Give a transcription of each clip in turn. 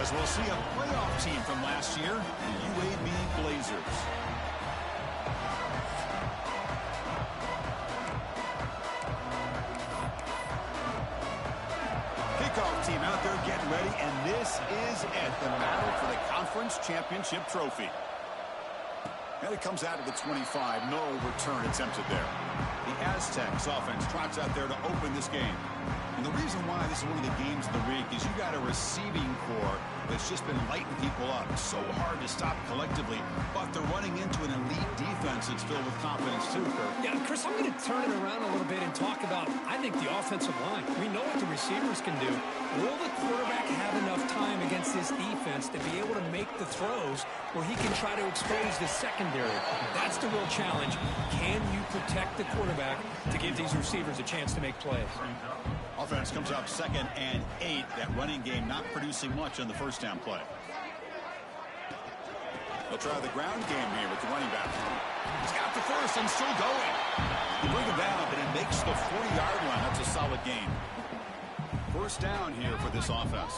As we'll see a playoff team from last year, the UAB Blazers. Kickoff team out there getting ready, and this is it, the battle for the conference championship trophy. And it comes out of the 25. No return attempted there. The Aztecs offense trots out there to open this game. And the reason why this is one of the games of the week is you got a receiving core that's just been lighting people up. So hard to stop collectively, but they're running into an elite defense that's filled with confidence too, Kirk. Yeah, Chris, I'm going to turn it around a little bit and talk about, I think, the offensive line. We know what the receivers can do. Will the quarterback have enough time against this defense to be able to make the throws where he can try to expose the secondary? That's the real challenge. Can you protect the quarterback to give these receivers a chance to make plays? Offense comes up 2nd and 8. That running game not producing much on the first down play. They'll try the ground game here with the running back. He's got the first and still going. You bring him down, but he makes the 40-yard line. That's a solid gain. First down here for this offense.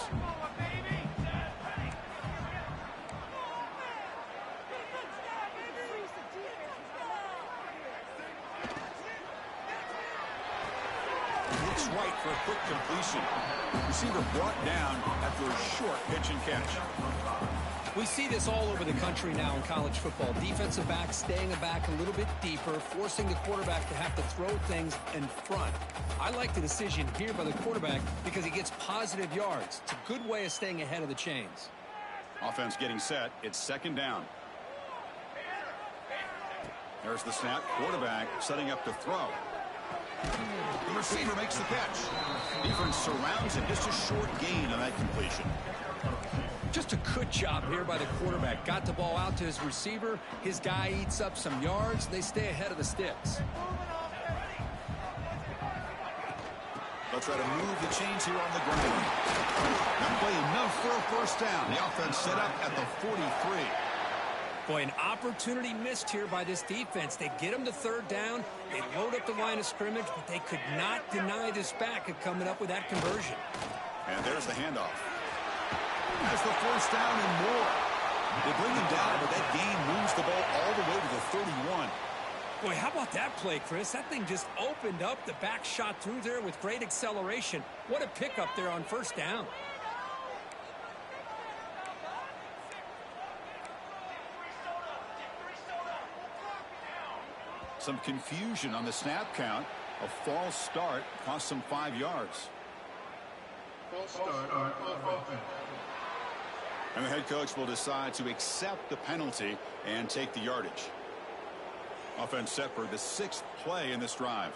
Looks right for a quick completion. Receiver brought down after a short pitch and catch. We see this all over the country now in college football. Defensive backs staying back a little bit deeper, forcing the quarterback to have to throw things in front. I like the decision here by the quarterback because he gets positive yards. It's a good way of staying ahead of the chains. Offense getting set. It's 2nd down. There's the snap. Quarterback setting up to throw. The receiver makes the catch. Defense surrounds him. Just a short gain on that completion. Just a good job here by the quarterback. Got the ball out to his receiver. His guy eats up some yards. They stay ahead of the sticks. They'll try to move the chains here on the ground. Not play enough for a first down. The offense set up at the 43. Boy, an opportunity missed here by this defense. They get him to 3rd down. They load up the line of scrimmage, but they could not deny this back of coming up with that conversion. And there's the handoff. That's the first down and more. They bring him down, but that gain moves the ball all the way to the 31. Boy, how about that play, Chris? That thing just opened up. The back shot through there with great acceleration. What a pickup there on first down. Some confusion on the snap count. A false start cost them 5 yards. False start on offense. And the head coach will decide to accept the penalty and take the yardage. Offense set for the 6th play in this drive.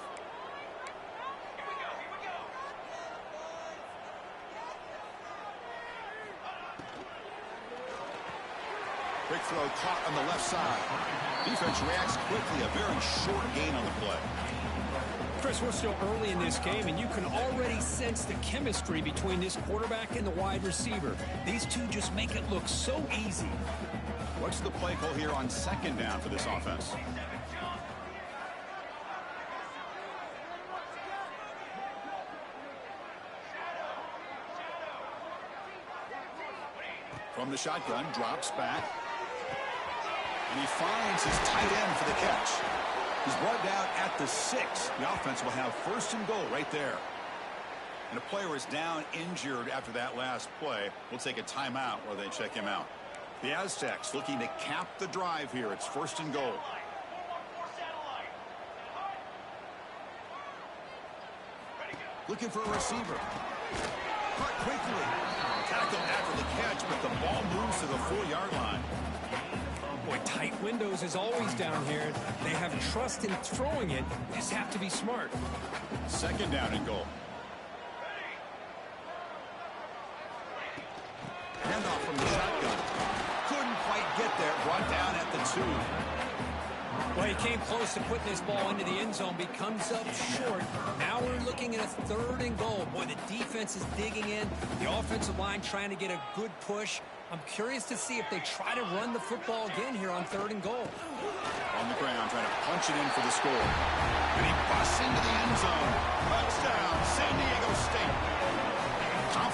Quick throw caught on the left side. Defense reacts quickly. A very short gain on the play. Chris, we're still early in this game, and you can already sense the chemistry between this quarterback and the wide receiver. These two just make it look so easy. What's the play call here on 2nd down for this offense? From the shotgun, drops back. And he finds his tight end for the catch. He's brought down at the 6. The offense will have 1st and goal right there. And a player is down injured after that last play. We'll take a timeout while they check him out. The Aztecs looking to cap the drive here. It's 1st and goal. Looking for a receiver. Cut quickly. Tackled after the catch, but the ball moves to the 4-yard line. Boy, tight windows is always down here. They have trust in throwing it. Just have to be smart. 2nd down and goal. Handoff from the shotgun. Couldn't quite get there. Brought down at the 2. Well, he came close to putting this ball into the end zone, but he comes up short. Now we're looking at a 3rd and goal. Boy, the defense is digging in. The offensive line trying to get a good push. I'm curious to see if they try to run the football again here on 3rd and goal. On the ground, trying to punch it in for the score. And he busts into the end zone. Touchdown, San Diego State.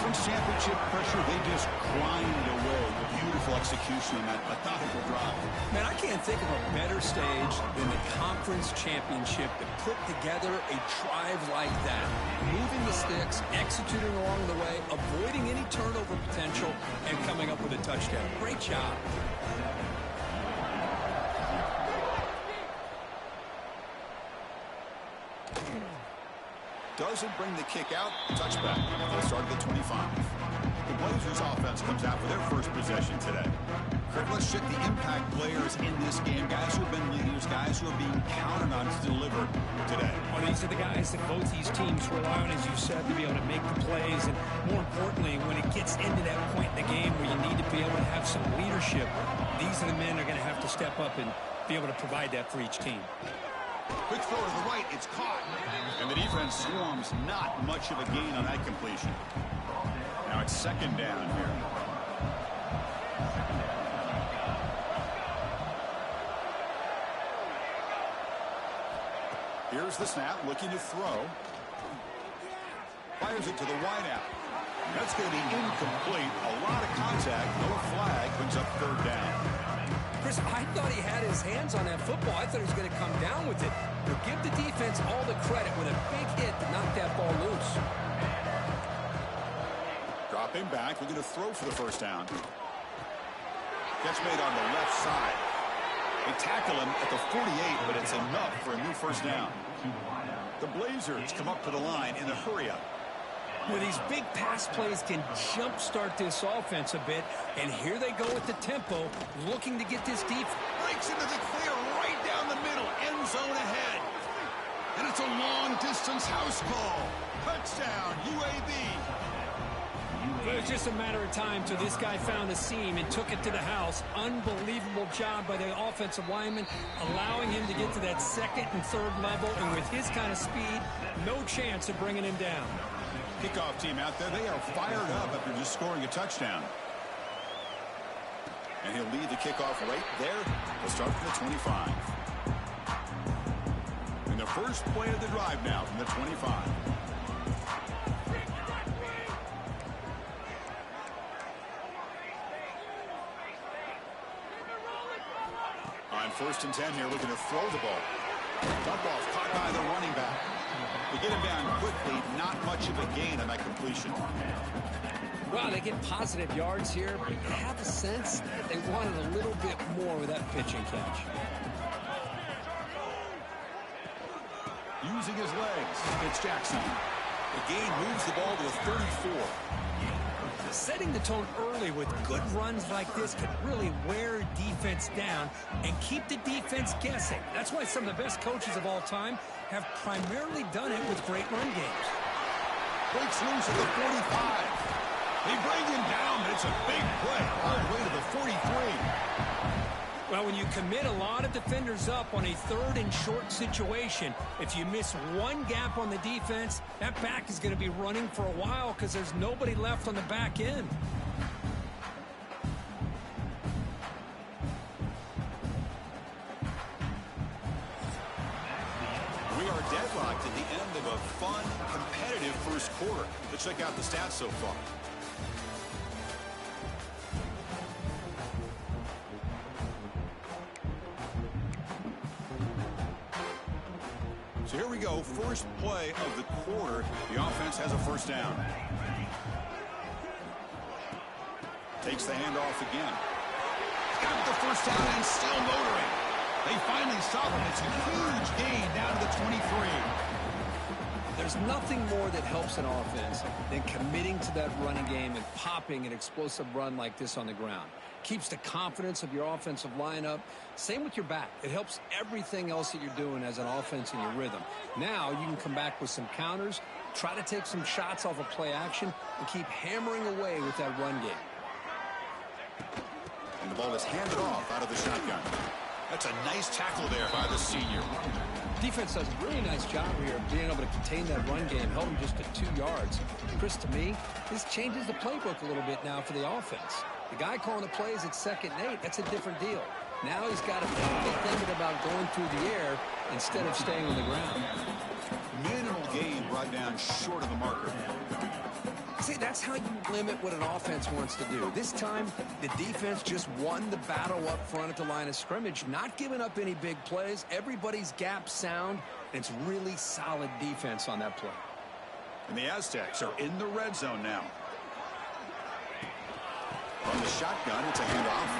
conference championship pressure, they just grind away. Beautiful execution on that methodical drive. Man, I can't think of a better stage than the conference championship to put together a drive like that. Moving the sticks, executing along the way, avoiding any turnover potential, and coming up with a touchdown. Great job. Doesn't bring the kick out. Touchback. They'll start at the 25. The Blazers offense comes out for their first possession today. Kirk, let's check the impact players in this game. Guys who have been leaders, guys who are being counted on to deliver today. Well, these are the guys that both these teams rely on, as you said, to be able to make the plays. And more importantly, when it gets into that point in the game where you need to be able to have some leadership, these are the men that are going to have to step up and be able to provide that for each team. Quick throw to the right. It's caught. And the defense swarms. Not much of a gain on that completion. Now it's second down here. Here's the snap. Looking to throw. Fires it to the wideout. That's going to be incomplete. A lot of contact. No flag. Brings up third down. Chris, I thought he had his hands on that football. I thought he was going to come down with it. But give the defense all the credit with a big hit to knock that ball loose. Drop him back. We're going to throw for the first down. Catch made on the left side. They tackle him at the 48, but it's enough for a new first down. The Blazers come up to the line in the hurry-up. Well, these big pass plays can jumpstart this offense a bit, and here they go with the tempo, looking to get this deep. Breaks into the clear right down the middle, end zone ahead. And it's a long-distance house call. Touchdown, UAB. It was just a matter of time till this guy found a seam and took it to the house. Unbelievable job by the offensive lineman, allowing him to get to that second and third level, and with his kind of speed, no chance of bringing him down. Kickoff team out there, they are fired up after just scoring a touchdown. And he'll lead the kickoff right there. We'll start from the 25. And the first play of the drive now from the 25. On 1st and 10 here, looking to throw the ball. Dump off caught by the running back. To get him down quickly, not much of a gain on that completion. Well, they get positive yards here, but you have a sense that they wanted a little bit more with that pitch and catch. Using his legs, it's Jackson. The gain moves the ball to a 34. Setting the tone early with good runs like this can really wear defense down and keep the defense guessing. That's why some of the best coaches of all time have primarily done it with great run games. Breaks loose at the 45. They bring him down, but it's a big play all the way to the 43. Well, when you commit a lot of defenders up on a third and short situation, if you miss one gap on the defense, that back is going to be running for a while because there's nobody left on the back end. We are deadlocked at the end of a fun, competitive first quarter. Let's check out the stats so far. So here we go, first play of the quarter. The offense has a first down. Takes the handoff again. Got the first down and still motoring. They finally stop him. It's a huge gain down to the 23. There's nothing more that helps an offense than committing to that running game and popping an explosive run like this on the ground. Keeps the confidence of your offensive lineup. Same with your back. It helps everything else that you're doing as an offense in your rhythm. Now you can come back with some counters, try to take some shots off of play action, and keep hammering away with that run game. And the ball is handed off out of the shotgun. That's a nice tackle there by the senior. Defense does a really nice job here of being able to contain that run game, held him just at 2 yards. Chris, to me, this changes the playbook a little bit now for the offense. The guy calling the plays at 2nd and 8, that's a different deal. Now he's got to be thinking about going through the air instead of staying on the ground. Minimal gain brought down short of the marker. See, that's how you limit what an offense wants to do. This time, the defense just won the battle up front at the line of scrimmage, not giving up any big plays. Everybody's gap sound, and it's really solid defense on that play. And the Aztecs are in the red zone now. From the shotgun, it's a handoff.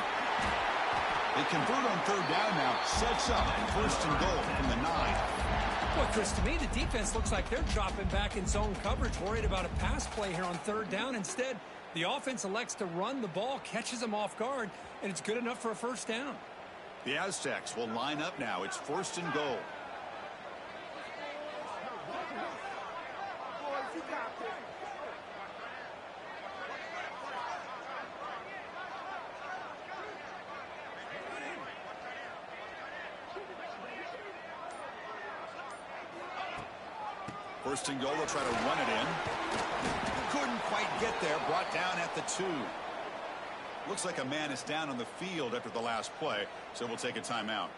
They convert on third down now. Sets up first and goal from the 9. Well, Chris, to me, the defense looks like they're dropping back in zone coverage, worried about a pass play here on third down. Instead, the offense elects to run the ball, catches them off guard, and it's good enough for a first down. The Aztecs will line up now. It's first and goal. First and goal, they'll try to run it in. Couldn't quite get there, brought down at the 2. Looks like a man is down on the field after the last play, so we'll take a timeout.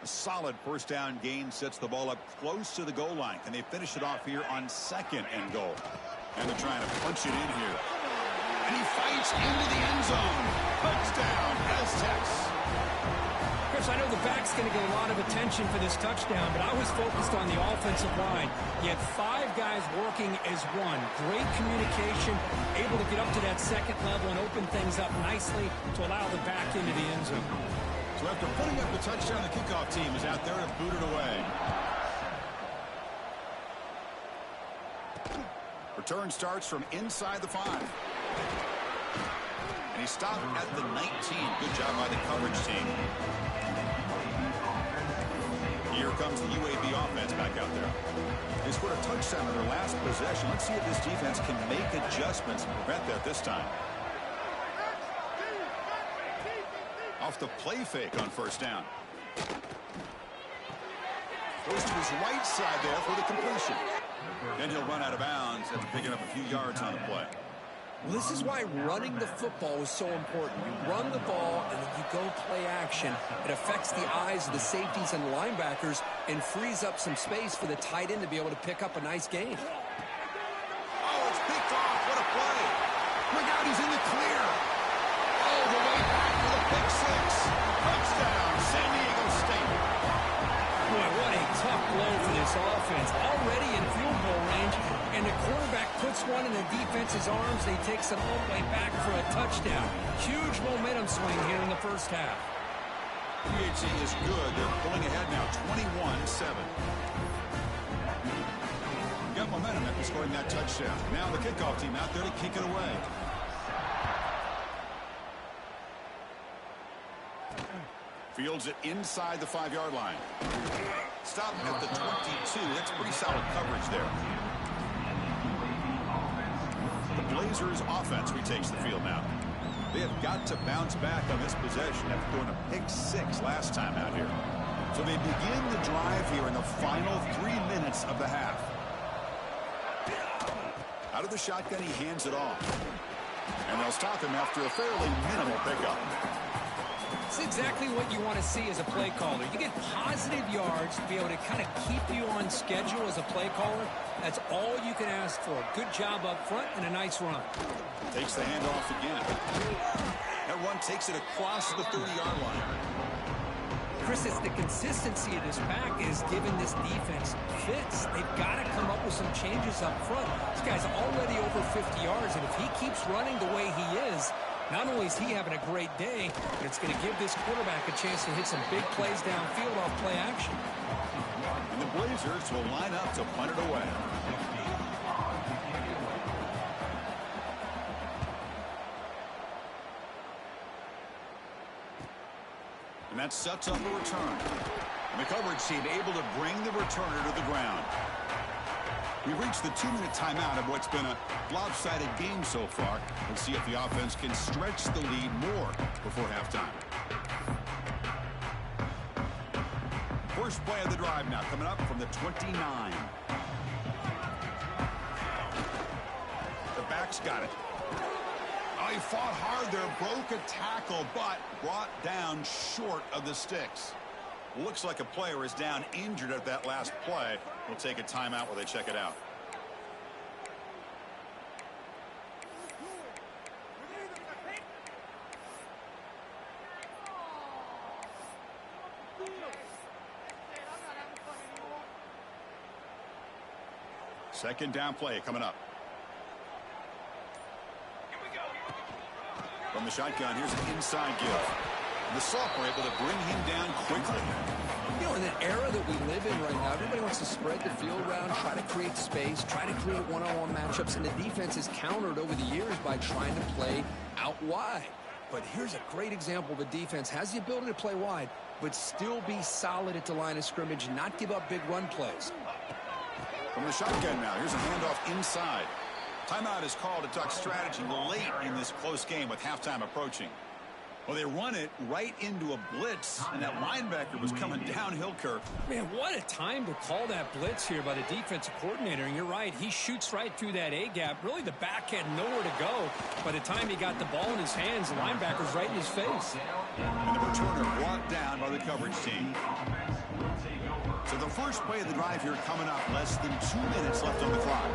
A solid first down gain sets the ball up close to the goal line. Can they finish it off here on second and goal? And they're trying to punch it in here. And he fights into the end zone. Touchdown, Aztecs. Chris, I know the back's going to get a lot of attention for this touchdown, but I was focused on the offensive line. You had 5 guys working as one. Great communication, able to get up to that second level and open things up nicely to allow the back into the end zone. So after putting up the touchdown, the kickoff team is out there to boot it away. Return starts from inside the 5. And he stopped at the 19. Good job by the coverage team. Here comes the UAB offense back out there. They scored a touchdown in their last possession. Let's see if this defense can make adjustments to prevent that this time. Off the play fake on first down. Goes to his right side there for the completion. Then he'll run out of bounds after picking up a few yards on the play. Well, this is why running the football is so important. You run the ball, and then you go play action. It affects the eyes of the safeties and linebackers and frees up some space for the tight end to be able to pick up a nice gain. Oh, it's picked off. What a play. Look out, he's in the clear. All the way back for the pick 6. Touchdown, San Diego State. Boy, what a tough blow for this offense. Already in field goal range, and the quarterback puts one in the defense's arms. He takes it all the way back for a touchdown. Huge momentum swing here in the first half. PHC is good. They're pulling ahead now, 21-7. Got momentum after scoring that touchdown. Now the kickoff team out there to kick it away. Fields it inside the 5-yard line. Stop at the 22. That's pretty solid coverage there. The Blazers offense retakes the field now. They have got to bounce back on this possession after throwing a pick 6 last time out here. So they begin the drive here in the final 3 minutes of the half. Out of the shotgun, he hands it off. And they'll stop him after a fairly minimal pickup. It's exactly what you want to see as a play caller. You get positive yards to be able to kind of keep you on schedule as a play caller. That's all you can ask for. Good job up front and a nice run. Takes the handoff again. That run takes it across the 30-yard line. Chris, it's the consistency of this pack is giving this defense fits. They've got to come up with some changes up front. This guy's already over 50 yards, and if he keeps running the way he is, not only is he having a great day, but it's going to give this quarterback a chance to hit some big plays downfield off play action. And the Blazers will line up to punt it away. And that sets up a return. And the coverage team able to bring the returner to the ground. We've reached the 2-minute timeout of what's been a lopsided game so far. Let's see if the offense can stretch the lead more before halftime. First play of the drive now coming up from the 29. The back's got it. Oh, he fought hard there, broke a tackle, but brought down short of the sticks. Looks like a player is down injured at that last play. We'll take a timeout while they check it out. Second down play coming up. From the shotgun, here's an inside give. The Soft were able to bring him down quickly. You know, in the era that we live in right now, everybody wants to spread the field around, try to create space, try to create one-on-one matchups, and the defense is countered over the years by trying to play out wide. But here's a great example of a defense has the ability to play wide, but still be solid at the line of scrimmage and not give up big run plays. From the shotgun now, here's a handoff inside. Timeout is called to talk strategy late in this close game with halftime approaching. Well, they run it right into a blitz, and that linebacker was coming downhill, Kirk. Man, what a time to call that blitz here by the defensive coordinator. And you're right, he shoots right through that A-gap. Really, the back had nowhere to go. By the time he got the ball in his hands, the linebacker's right in his face. And the returner brought down by the coverage team. So the first play of the drive here coming up, less than 2 minutes left on the clock.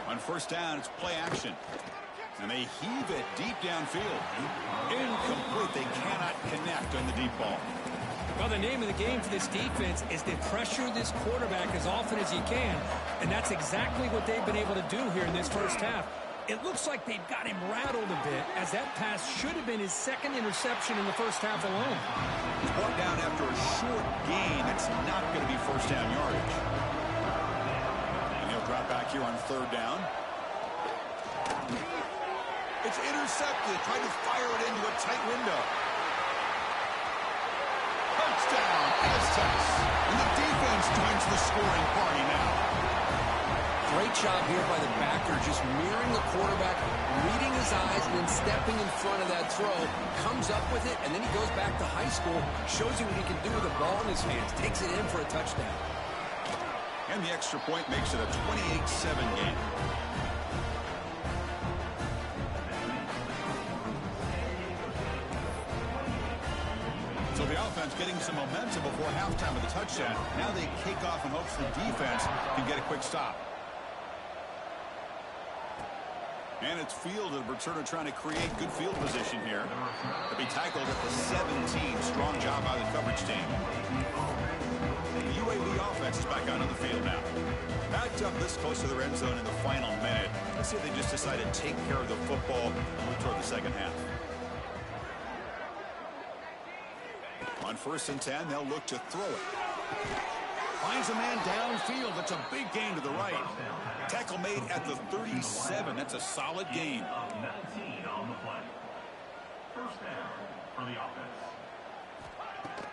On first down, it's play action. And they heave it deep downfield. Incomplete. They cannot connect on the deep ball. Well, the name of the game for this defense is to pressure this quarterback as often as you can. And that's exactly what they've been able to do here in this first half. It looks like they've got him rattled a bit, as that pass should have been his second interception in the first half alone. He's brought down after a short gain. That's not going to be first down yardage. And he'll drop back here on third down. It's intercepted. Trying to fire it into a tight window. Touchdown, Aztecs. And the defense joins the scoring party now. Great job here by the backer, just mirroring the quarterback, reading his eyes, and then stepping in front of that throw. Comes up with it, and then he goes back to high school, shows you what he can do with the ball in his hands, takes it in for a touchdown. And the extra point makes it a 28-7 game. So the offense getting some momentum before halftime with the touchdown. Now they kick off in hopes the defense can get a quick stop. And it's fielded. Returner trying to create good field position here. To be tackled at the 17. Strong job by the coverage team. The UAB offense is back onto the field now. Backed up this close to their end zone in the final minute. Let's see if they just decide to take care of the football and move toward the second half. On 1st and 10, they'll look to throw it. Finds a man downfield. That's a big gain to the right. Tackle made at the 37. That's a solid gain.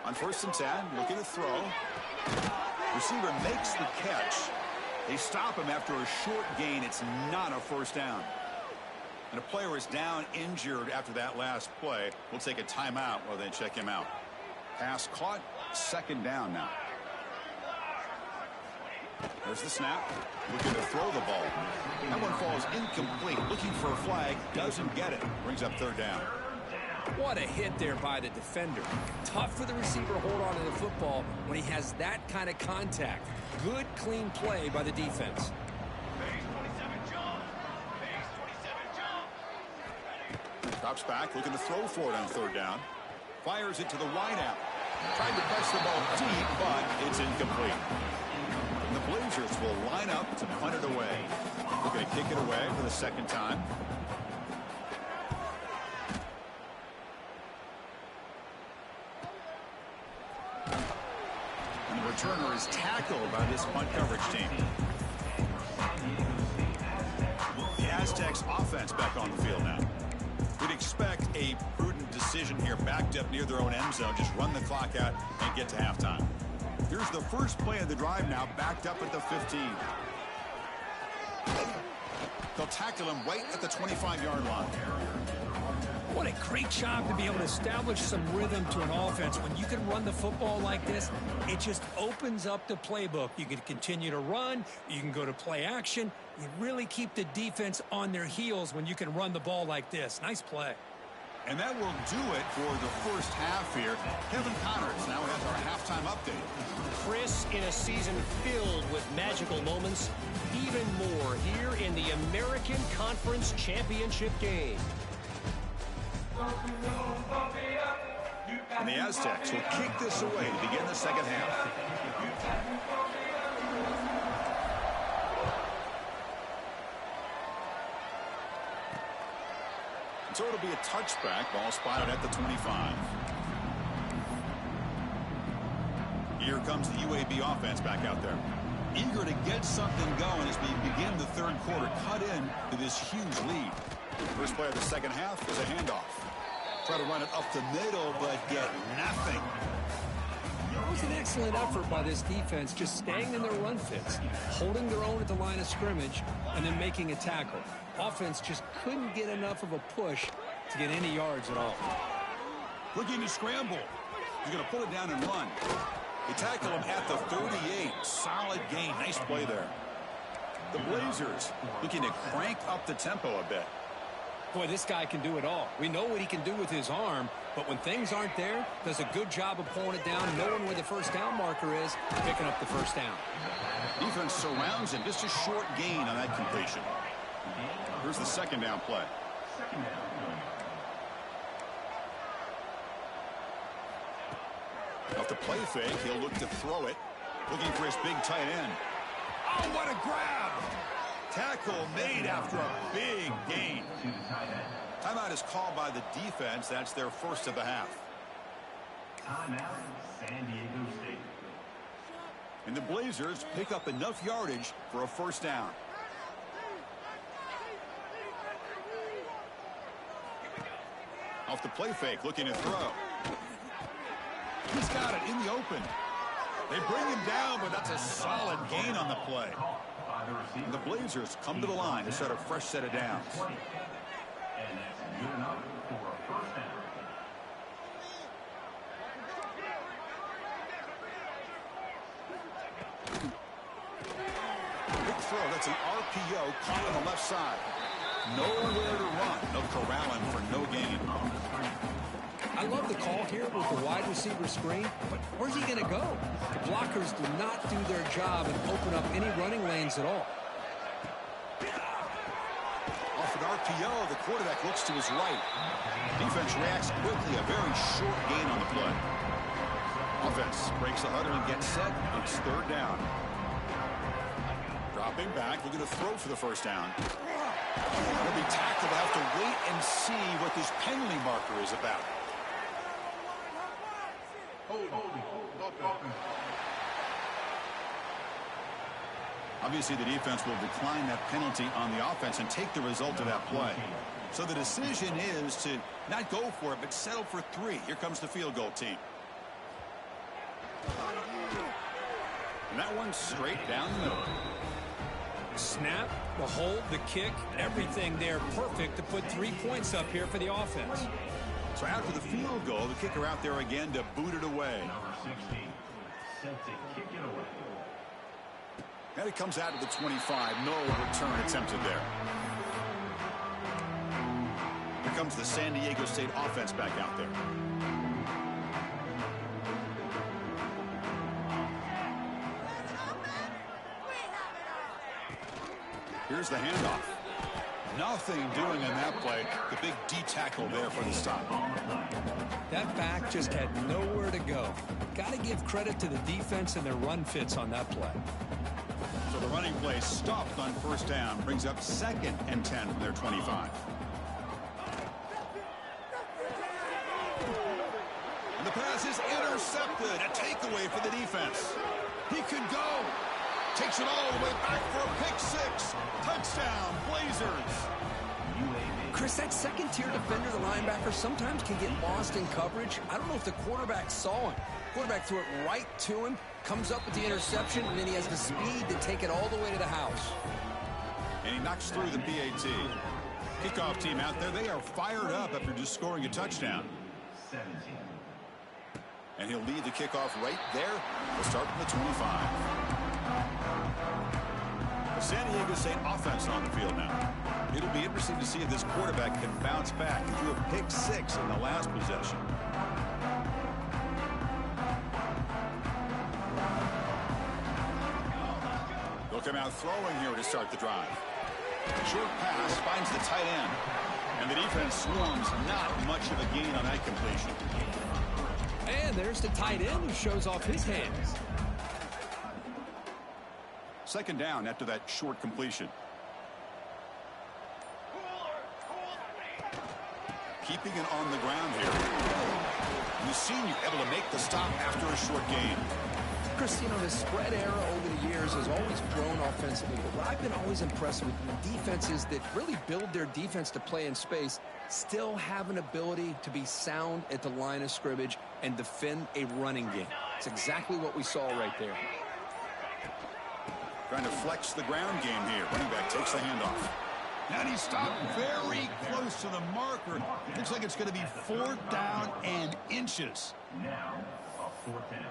On 1st and 10, looking to throw. Receiver makes the catch. They stop him after a short gain. It's not a first down. And a player is down injured after that last play. We'll take a timeout while they check him out. Pass caught. Second down now. There's the snap. Looking to throw the ball. That one falls incomplete. Looking for a flag. Doesn't get it. Brings up third down. What a hit there by the defender. Tough for the receiver to hold on to the football when he has that kind of contact. Good, clean play by the defense. Drops back. Looking to throw for it on third down. Fires it to the wideout. Trying to catch the ball deep, but it's incomplete. And the Blazers will line up to punt it away. We're going to kick it away for the second time. And the returner is tackled by this punt coverage team. The Aztecs offense back on the field now. We'd expect a prudent decision here, backed up near their own end zone. Just run the clock out and get to halftime. Here's the first play of the drive now, backed up at the 15. They'll tackle him right at the 25-yard line. What a great job to be able to establish some rhythm to an offense. When you can run the football like this, it just opens up the playbook. You can continue to run. You can go to play action. You really keep the defense on their heels when you can run the ball like this. Nice play. And that will do it for the first half here. Kevin Connors now has our halftime update. Chris, in a season filled with magical moments, even more here in the American Conference Championship game. And the Aztecs will kick this away to begin the second half. So it'll be a touchback. Ball spotted at the 25. Here comes the UAB offense back out there. Eager to get something going as we begin the third quarter. Cut in to this huge lead. First play of the second half is a handoff. Try to run it up the middle, but get nothing. It was an excellent effort by this defense, just staying in their run fits, holding their own at the line of scrimmage, and then making a tackle. Offense just couldn't get enough of a push to get any yards at all. Looking to scramble. He's going to pull it down and run. They tackle him at the 38. Solid gain. Nice play there. The Blazers looking to crank up the tempo a bit. Boy, this guy can do it all. We know what he can do with his arm, but when things aren't there, does a good job of pulling it down, knowing where the first down marker is, picking up the first down. Defense surrounds him. Just a short gain on that completion. Here's the second down play. Off the play fake, he'll look to throw it. Looking for his big tight end. Oh, what a grab! Tackle made after a big gain. Timeout is called by the defense. That's their first of the half. Timeout, San Diego State. And the Blazers pick up enough yardage for a first down. Off the play fake, looking to throw. He's got it in the open. They bring him down, but that's a solid gain on the play. And the Blazers come to the line to set a fresh set of downs. And that's good enough for a first down. Big throw. That's an RPO caught on the left side. Nowhere to run. No corralling for no gain. I love the call here with the wide receiver screen, but where's he going to go? The blockers do not do their job and open up any running lanes at all. Off an RPO, the quarterback looks to his right. Defense reacts quickly. A very short gain on the play. Offense breaks the huddle and gets set. It's third down. Dropping back, looking to throw for the first down. He'll be tackled. They'll have to wait and see what this penalty marker is about. Obviously, the defense will decline that penalty on the offense and take the result of that play. So the decision is to not go for it, but settle for 3. Here comes the field goal team. And that one's straight down the middle. Snap, the hold, the kick, everything there perfect to put 3 points up here for the offense. So after the field goal, the kicker out there again to boot it away. Number 16, set to kick it away. And it comes out to the 25. No return attempted there. Here comes the San Diego State offense back out there. Here's the handoff. Nothing doing in that play. The big D tackle there for the stop. That back just had nowhere to go. Got to give credit to the defense and their run fits on that play. So the running play stopped on first down. Brings up 2nd and 10 from their 25. And the pass is intercepted. A takeaway for the defense. He could go. Takes it all the way back for a pick 6. Touchdown, Blazers. Chris, that second-tier defender, the linebacker, sometimes can get lost in coverage. I don't know if the quarterback saw him. Quarterback threw it right to him, comes up with the interception, and then he has the speed to take it all the way to the house. And he knocks through the PAT. Kickoff team out there, they are fired up after just scoring a touchdown. 17. And he'll lead the kickoff right there. We'll start from the 25. The San Diego State offense on the field now. It'll be interesting to see if this quarterback can bounce back. He threw a pick 6 in the last possession. They'll come out throwing here to start the drive. Short pass finds the tight end. And the defense swarms, not much of a gain on that completion. And there's the tight end who shows off his hands. Second down after that short completion. Keeping it on the ground here. And the senior able to make the stop after a short gain. Chris, you know, the spread era over the years has always grown offensively, but what I've been always impressed with the defenses that really build their defense to play in space still have an ability to be sound at the line of scrimmage and defend a running game. It's exactly what we saw right there. Trying to flex the ground game here. Running back takes the handoff. And he stopped very close to the marker. Looks like it's going to be 4th down and inches. Now, a 4th down.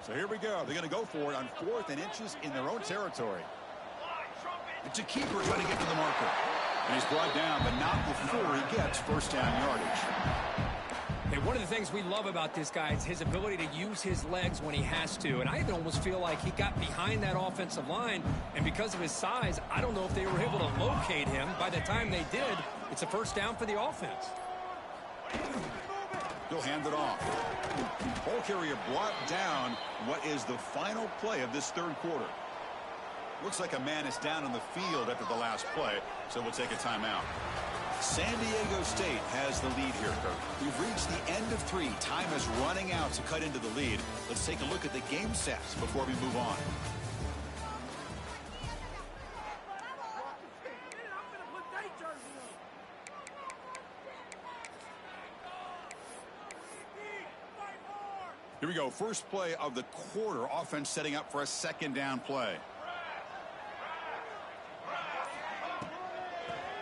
So here we go. They're going to go for it on 4th and inches in their own territory. It's a keeper trying to get to the marker. And he's brought down, but not before he gets 1st down yardage. Hey, one of the things we love about this guy is his ability to use his legs when he has to. And I almost feel like he got behind that offensive line. And because of his size, I don't know if they were able to locate him. By the time they did, it's a 1st down for the offense. He'll hand it off. Ball carrier brought down what is the final play of this 3rd quarter. Looks like a man is down on the field after the last play, so we'll take a timeout. San Diego State has the lead here, Kirk. We've reached the end of 3. Time is running out to cut into the lead. Let's take a look at the game stats before we move on. Here we go. First play of the quarter. Offense setting up for a 2nd down play.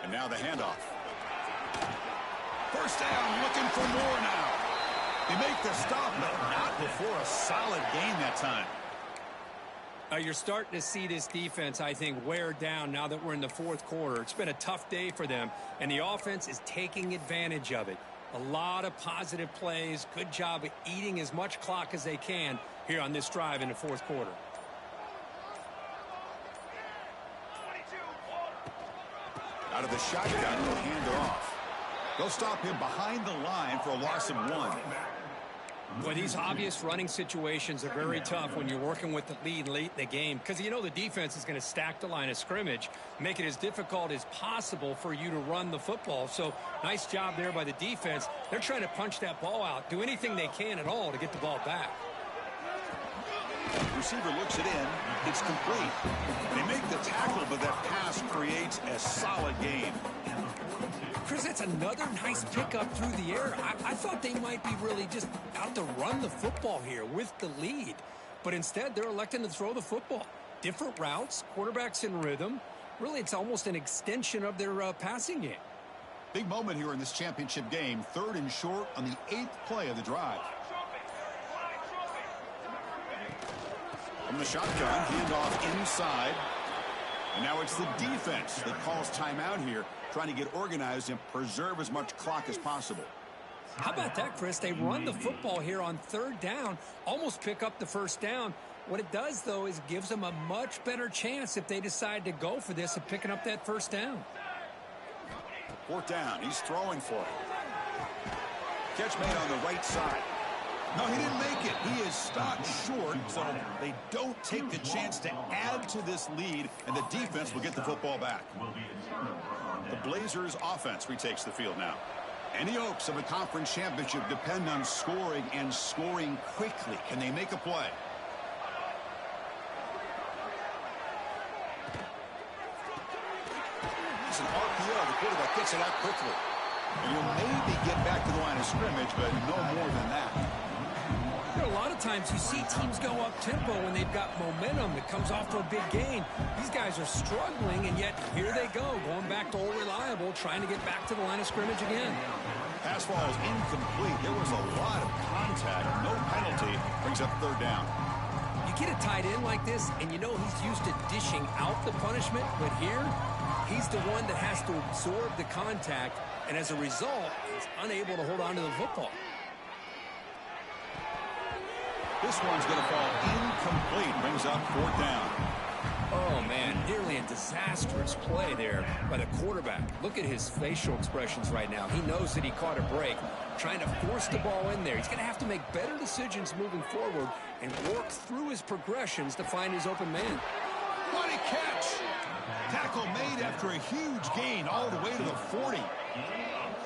And now the handoff. 1st down, looking for more now. They make the stop, but not before a solid gain that time. You're starting to see this defense, I think, wear down now that we're in the 4th quarter. It's been a tough day for them, and the offense is taking advantage of it. A lot of positive plays. Good job of eating as much clock as they can here on this drive in the 4th quarter. Out of the shotgun, he'll hand it off. They'll stop him behind the line for a loss of 1. Well, these obvious running situations are very tough when you're working with the lead late in the game because you know the defense is going to stack the line of scrimmage, make it as difficult as possible for you to run the football. So nice job there by the defense. They're trying to punch that ball out, do anything they can at all to get the ball back. Receiver looks it in. It's complete. They make the tackle, but that pass creates a solid gain. Chris, that's another nice pickup through the air. I thought they might be really just out to run the football here with the lead. But instead, they're electing to throw the football. Different routes, quarterbacks in rhythm. Really, it's almost an extension of their passing game. Big moment here in this championship game. 3rd and short on the 8th play of the drive. From the shotgun, handoff inside. And now it's the defense that calls timeout here, trying to get organized and preserve as much clock as possible. How about that, Chris? They run the football here on 3rd down, almost pick up the 1st down. What it does, though, is gives them a much better chance if they decide to go for this of picking up that 1st down. 4th down. He's throwing for it. Catch made on the right side. No, he didn't make it. He is stopped short, so they don't take the chance to add to this lead, and the defense will get the football back. The Blazers offense retakes the field now. Any hopes of a conference championship depend on scoring and scoring quickly. Can they make a play? It's an RPO. The quarterback gets it out quickly. And you'll maybe get back to the line of scrimmage, but no more than that. You know, a lot of times you see teams go up-tempo when they've got momentum that comes off to a big gain. These guys are struggling, and yet here they go, going back to old reliable, trying to get back to the line of scrimmage again. Pass ball is incomplete. There was a lot of contact. No penalty. Brings up third down. You get a tight end like this, and you know he's used to dishing out the punishment, but here, he's the one that has to absorb the contact, and as a result, he's unable to hold on to the football. This one's going to fall incomplete. Brings up fourth down. Oh, man, nearly a disastrous play there by the quarterback. Look at his facial expressions right now. He knows that he caught a break, trying to force the ball in there. He's going to have to make better decisions moving forward and work through his progressions to find his open man. What a catch! Tackle made after a huge gain all the way to the 40.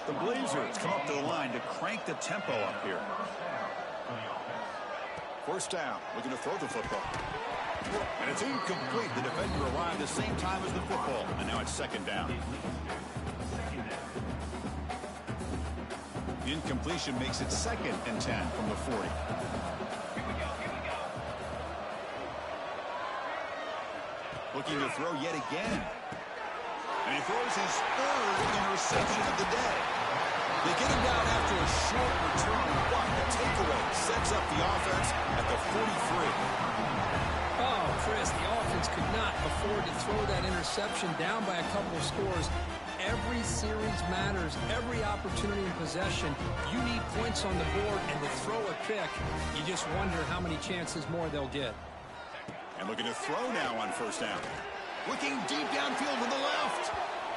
The Blazers come up to the line to crank the tempo up here. First down, looking to throw the football. And it's incomplete. The defender arrived the same time as the football, and now it's second down. The incompletion makes it 2nd and 10 from the 40. Looking to throw yet again. And he throws his 3rd interception of the day. They get him down after a short return, but the takeaway sets up the offense at the 43. Oh, Chris, the offense could not afford to throw that interception down by a couple of scores. Every series matters. Every opportunity in possession. You need points on the board, and to throw a pick, you just wonder how many chances more they'll get. And looking to throw now on first down. Looking deep downfield to the left.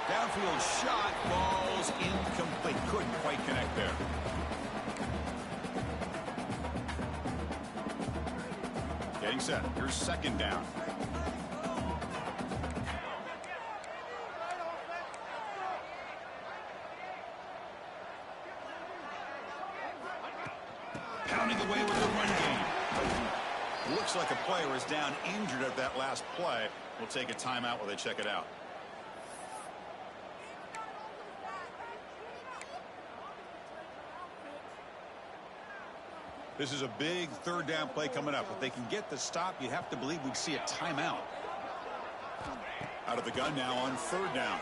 Downfield shot, balls incomplete. Couldn't quite connect there. Getting set. Here's second down. Pounding away with the run game. Looks like a player is down injured at that last play. We'll take a timeout while they check it out. This is a big third down play coming up. If they can get the stop, you have to believe we'd see a timeout. Out of the gun now on third down.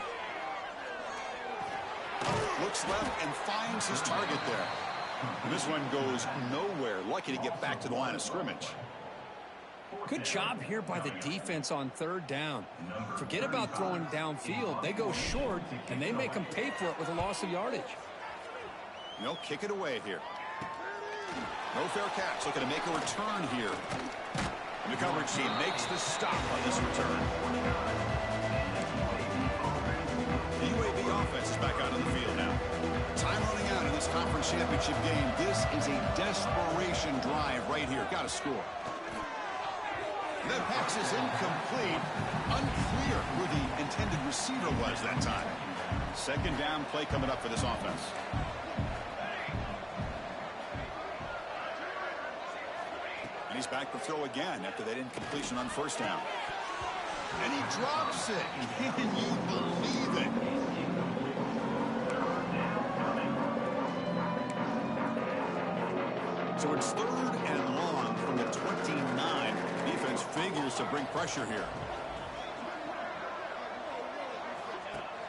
Looks left and finds his target there. And this one goes nowhere. Lucky to get back to the line of scrimmage. Good job here by the defense on third down. Forget about throwing downfield. They go short, and they make them pay for it with a loss of yardage. And they'll kick it away here. No fair catch. Looking to make a return here. And the coverage team makes the stop on this return. The UAB offense is back out on the field now. Time running out in this conference championship game. This is a desperation drive right here. Got to score. That pass is incomplete. Unclear who the intended receiver was that time. Second down play coming up for this offense. And he's back to throw again after that incompletion on first down. And he drops it. Can you believe it? So it's 3rd and long from the 29. Defense figures to bring pressure here.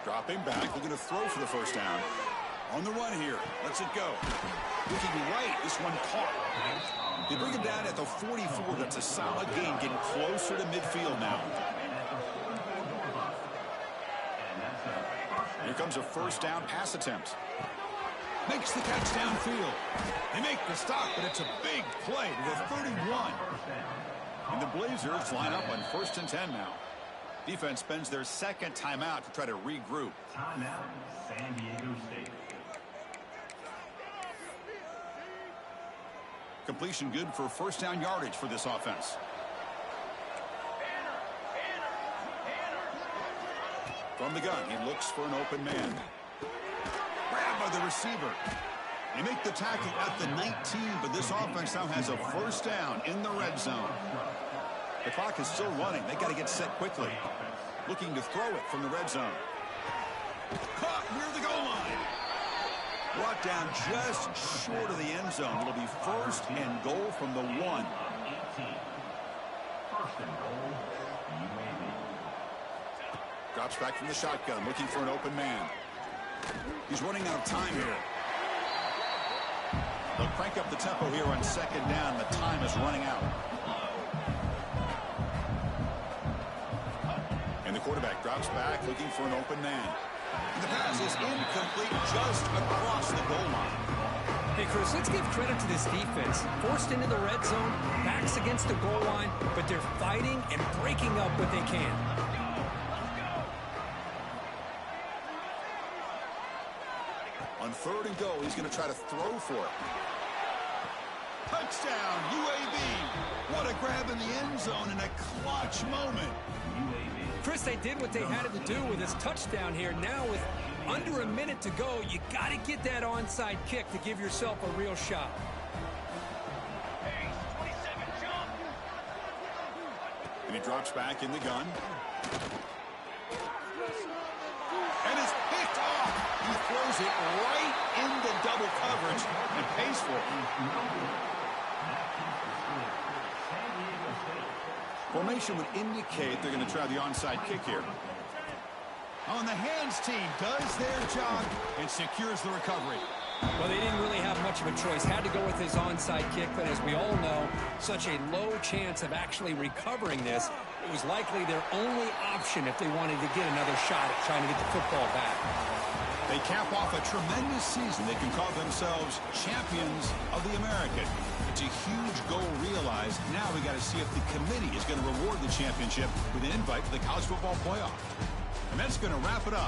Dropping back, looking to throw for the first down. On the run here, lets it go. Looking right, this one caught. They bring him down at the 44. That's a solid gain, getting closer to midfield now. Here comes a first down pass attempt. Makes the catch downfield. They make the stop, but it's a big play to the 31. And the Blazers line up on 1st and 10 now. Defense spends their second timeout to try to regroup. Timeout, San Diego State. Completion good for first down yardage for this offense. From the gun, he looks for an open man. Grabbed by the receiver. They make the tackle at the 19, but this offense now has a first down in the red zone. The clock is still running. They got to get set quickly. Looking to throw it from the red zone. Caught near the goal line. Brought brought down just short of the end zone. It'll be first and goal from the 1. 18. First and goal, UAB. Drops back from the shotgun, looking for an open man. He's running out of time here. They'll crank up the tempo here on second down. The time is running out. And the quarterback drops back, looking for an open man. And the pass is incomplete just across the goal line. Hey, Chris, let's give credit to this defense. Forced into the red zone, backs against the goal line, but they're fighting and breaking up what they can. On third and goal, he's going to try to throw for it. Touchdown, UAB. What a grab in the end zone in a clutch moment. Chris, they did what they had to do with his touchdown here. Now with under a minute to go, you got to get that onside kick to give yourself a real shot. And he drops back in the gun. And it's picked off. He throws it right into double coverage and pays for it. Formation would indicate they're going to try the onside kick here. On the hands team does their job and secures the recovery. Well, they didn't really have much of a choice. Had to go with his onside kick, but as we all know, such a low chance of actually recovering this. It was likely their only option if they wanted to get another shot at trying to get the football back. They cap off a tremendous season. They can call themselves champions of the American. It's a huge goal realized. Now we got to see if the committee is going to reward the championship with an invite to the college football playoff. And that's going to wrap it up.